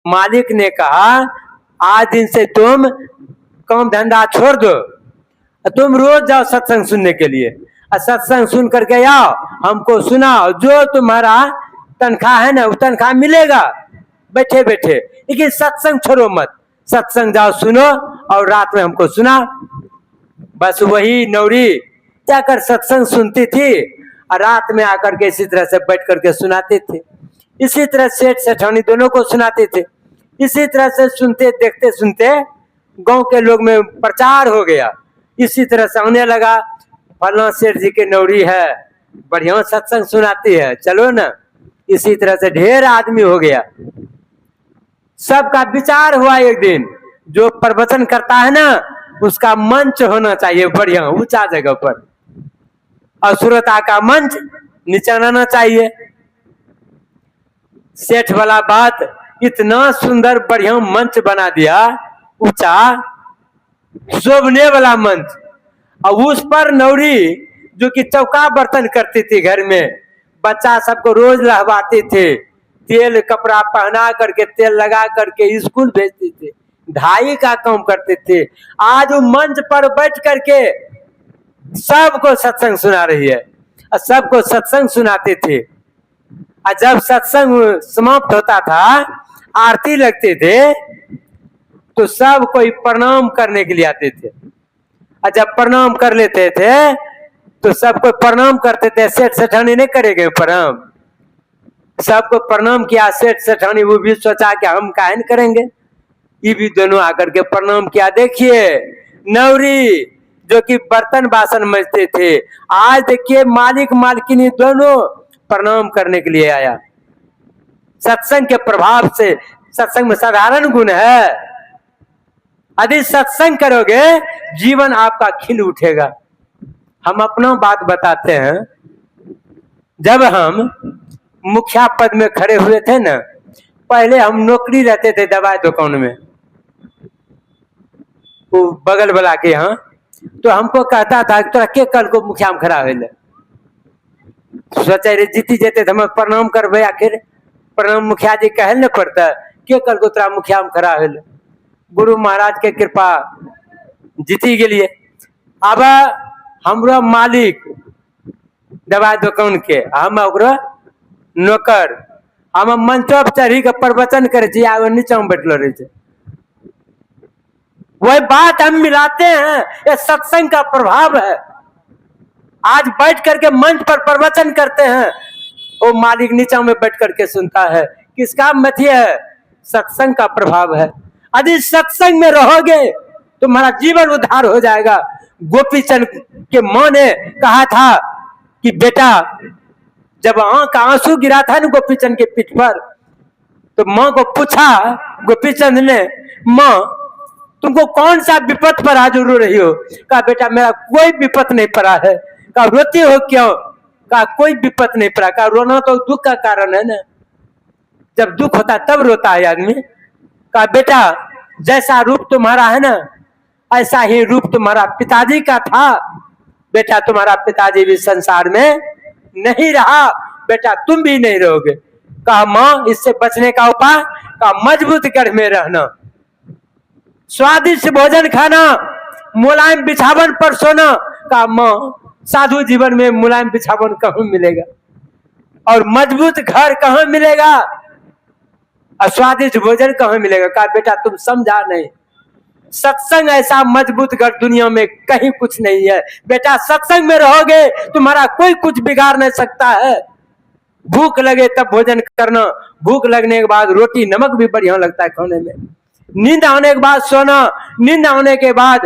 मालिक ने कहा आज दिन से तुम काम धंधा छोड़ दो, तुम रोज जाओ सत्संग सुनने के लिए, और सत्संग सुन करके आओ, हमको सुनाओ, जो तुम्हारा तनख्वाह है ना वो तनख्वाह मिलेगा बैठे बैठे, लेकिन सत्संग छोड़ो मत, सत्संग जाओ सुनो और रात में हमको सुना। बस वही नौरी जाकर सत्संग सुनती थी और रात में आकर के इसी तरह से बैठ करके सुनाते थे। इसी तरह सेठ सेठानी दोनों को सुनाते थे। इसी तरह से सुनते देखते सुनते गांव के लोग में प्रचार हो गया। इसी तरह से आने लगा, फलना सेठ जी के नौरी है, बढ़िया सत्संग सुनाती है, चलो ना। इसी तरह से ढेर आदमी हो गया। सबका विचार हुआ एक दिन, जो प्रवचन करता है ना उसका मंच होना चाहिए बढ़िया ऊंचा जगह पर, असुरता का मंच नीचे रहना चाहिए। सेठ वाला बात, इतना सुंदर बढ़िया मंच बना दिया, ऊंचा शोभने वाला मंच, और उस पर नौरी जो कि चौका बर्तन करती थी घर में, बच्चा सबको रोज रहवाते थे, तेल कपड़ा पहना करके तेल लगा करके स्कूल भेजते थे, ढाई का काम करते थे। आज वो मंच पर बैठ करके सबको सत्संग सुना रही है और सबको सत्संग सुनाते थे। और जब सत्संग समाप्त होता था, आरती लगते थे, तो सब कोई प्रणाम करने के लिए आते थे। और जब प्रणाम कर लेते थे तो सबको प्रणाम करते थे। सेठ सेठानी नहीं करेंगे प्रणाम, सबको प्रणाम किया सेठ सेठानी, वो भी सोचा कि हम काहे नहीं करेंगे, ये भी दोनों आकर के प्रणाम किया। देखिए नौरी जो कि बर्तन बासन मजते थे, आज देखिए मालिक मालकिनी दोनों प्रणाम करने के लिए आया। सत्संग के प्रभाव से, सत्संग में साधारण गुण है, यदि सत्संग करोगे जीवन आपका खिल उठेगा। हम अपना बात बताते हैं, जब हम मुखिया पद में खड़े हुए थे ना, पहले हम नौकरी रहते थे दवाई दुकान में, वो बगल वाला के यहाँ, तो हमको कहता था तोरा के कल को मुखिया में खड़ा हो, सोचे रे जीती जेते तो हम प्रणाम करबे, आखिर प्रणाम मुखिया जी कहल न पड़ता, के कल को तोरा मुखिया में खड़ा हो। गुरु महाराज के कृपा जीती गेलिए। अब हमरो मालिक दवाई दुकान के, हम नौकर, हम मंच पर चढ़ी के प्रवचन करे, नीचे में बैठल रहे, वही बात हम मिलाते हैं। ये सत्संग का प्रभाव है। आज बैठ करके मंच पर प्रवचन करते हैं, वो मालिक नीचा में बैठ करके सुनता है, किसका मत है? सत्संग का प्रभाव है। यदि सत्संग में रहोगे तुम्हारा जीवन उद्धार हो जाएगा। गोपीचंद के मां ने कहा था कि बेटा, जब आंख का आंसू गिरा था ना गोपीचंद के पीठ पर, तो मां को पूछा गोपीचंद ने, मां तुमको कौन सा विपत पर आज रो रही हो? कहा बेटा मेरा कोई विपत नहीं पड़ा है। कहा रोती हो क्यों? कहा कोई विपत नहीं पड़ा। कहा रोना तो दुख का कारण है ना, जब दुख होता है तब रोता है आदमी। कहा बेटा जैसा रूप तुम्हारा है ना, ऐसा ही रूप तुम्हारा पिताजी का था। बेटा तुम्हारा पिताजी भी संसार में नहीं रहा, बेटा तुम भी नहीं रहोगे। कहा मां इससे बचने का उपाय? कहा मजबूत गढ़ में रहना, स्वादिष्ट भोजन खाना, मुलायम बिछावन पर सोना। कहा मां साधु जीवन में मुलायम बिछावन कहाँ मिलेगा और मजबूत घर कहाँ मिलेगा और स्वादिष्ट भोजन कहाँ मिलेगा? कहा बेटा तुम समझा नहीं, सत्संग ऐसा मजबूत घर दुनिया में कहीं कुछ नहीं है। बेटा सत्संग में रहोगे तुम्हारा कोई कुछ बिगाड़ नहीं सकता है। भूख लगे तब भोजन करना, भूख लगने के बाद रोटी नमक भी बढ़िया लगता है खाने में। नींद आने के बाद सोना, नींद आने के बाद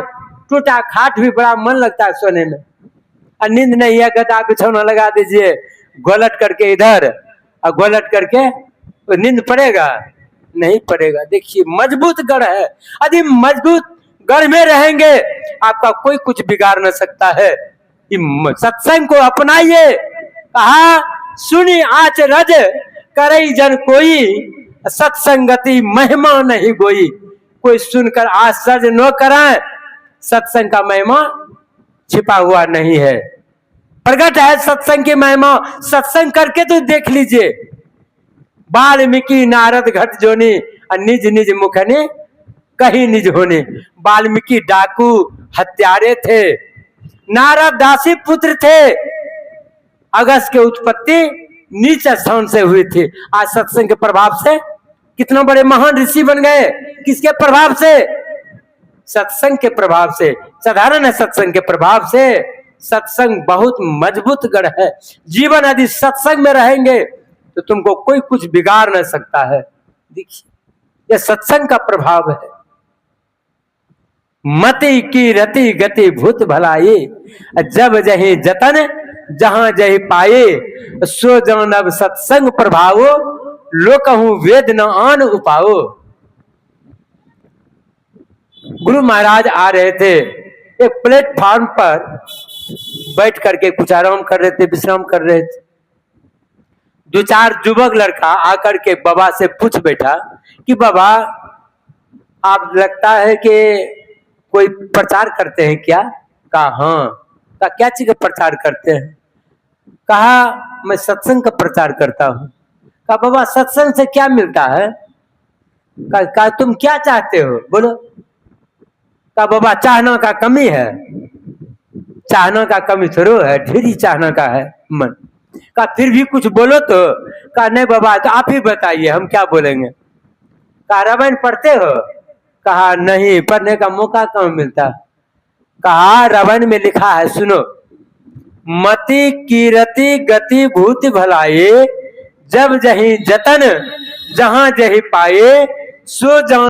टूटा खाट भी बड़ा मन लगता है सोने में। और नींद नहीं है, गदा बिछौना लगा दीजिए, गोलट करके इधर और गोलट करके, तो नींद पड़ेगा? नहीं पड़ेगा। देखिए मजबूत गढ़ है, यदि मजबूत गढ़ में रहेंगे आपका कोई कुछ बिगाड़ न सकता है। सत्संग को अपनाइए। कहा सुनी आच रज करई जन कोई, सत्संगति महिमा नहीं गोई। कोई सुनकर आश्चर्य न कराए, सत्संग का महिमा छिपा हुआ नहीं है, प्रकट है सत्संग की महिमा। सत्संग करके तो देख लीजिए, वाल्मीकि नारद घट जोनी, और निज निज मुख ने कहीं निज होने। वाल्मीकि डाकू हत्यारे थे, नारद दासी पुत्र थे। अगस्त की उत्पत्ति नीच स्थान से हुई थी। आज सत्संग के प्रभाव से कितना बड़े महान ऋषि बन गए। किसके प्रभाव से? सत्संग के प्रभाव से। साधारण है सत्संग के प्रभाव से। सत्संग बहुत मजबूत गढ़ है। जीवन यदि सत्संग में रहेंगे तो तुमको कोई कुछ बिगाड़ न सकता है। देखिए, यह सत्संग का प्रभाव है। मति की रति गति भूत भलाई, जब जही जतन जहां जही पाए, सो जानब सत्संग प्रभावो, लोकहु वेद न आन उपाओ। गुरु महाराज आ रहे थे, एक प्लेटफॉर्म पर बैठ करके कुछ आराम कर रहे थे, विश्राम कर रहे थे। दो चार युवक लड़का आकर के बाबा से पूछ बैठा कि बाबा, आप लगता है कि कोई प्रचार करते हैं क्या? कहा हाँ। कहा क्या चीज का प्रचार करते हैं? कहा मैं सत्संग का प्रचार करता हूँ। कहा बाबा सत्संग से क्या मिलता है? कहा तुम क्या चाहते हो बोलो। कहा बाबा चाहना का कमी है। चाहना का कमी थोड़ो है, ढेरी चाहना का है मन। कहा फिर भी कुछ बोलो तो। कहा नहीं बाबा तो आप ही बताइए, हम क्या बोलेंगे। कहा रामायण पढ़ते हो? कहा नहीं, पढ़ने का मौका कहाँ मिलता। कहा रामायण में लिखा है, सुनो। मति कीरति गति भूति भलाई, जब जही जतन जहां जही पाए, सो जान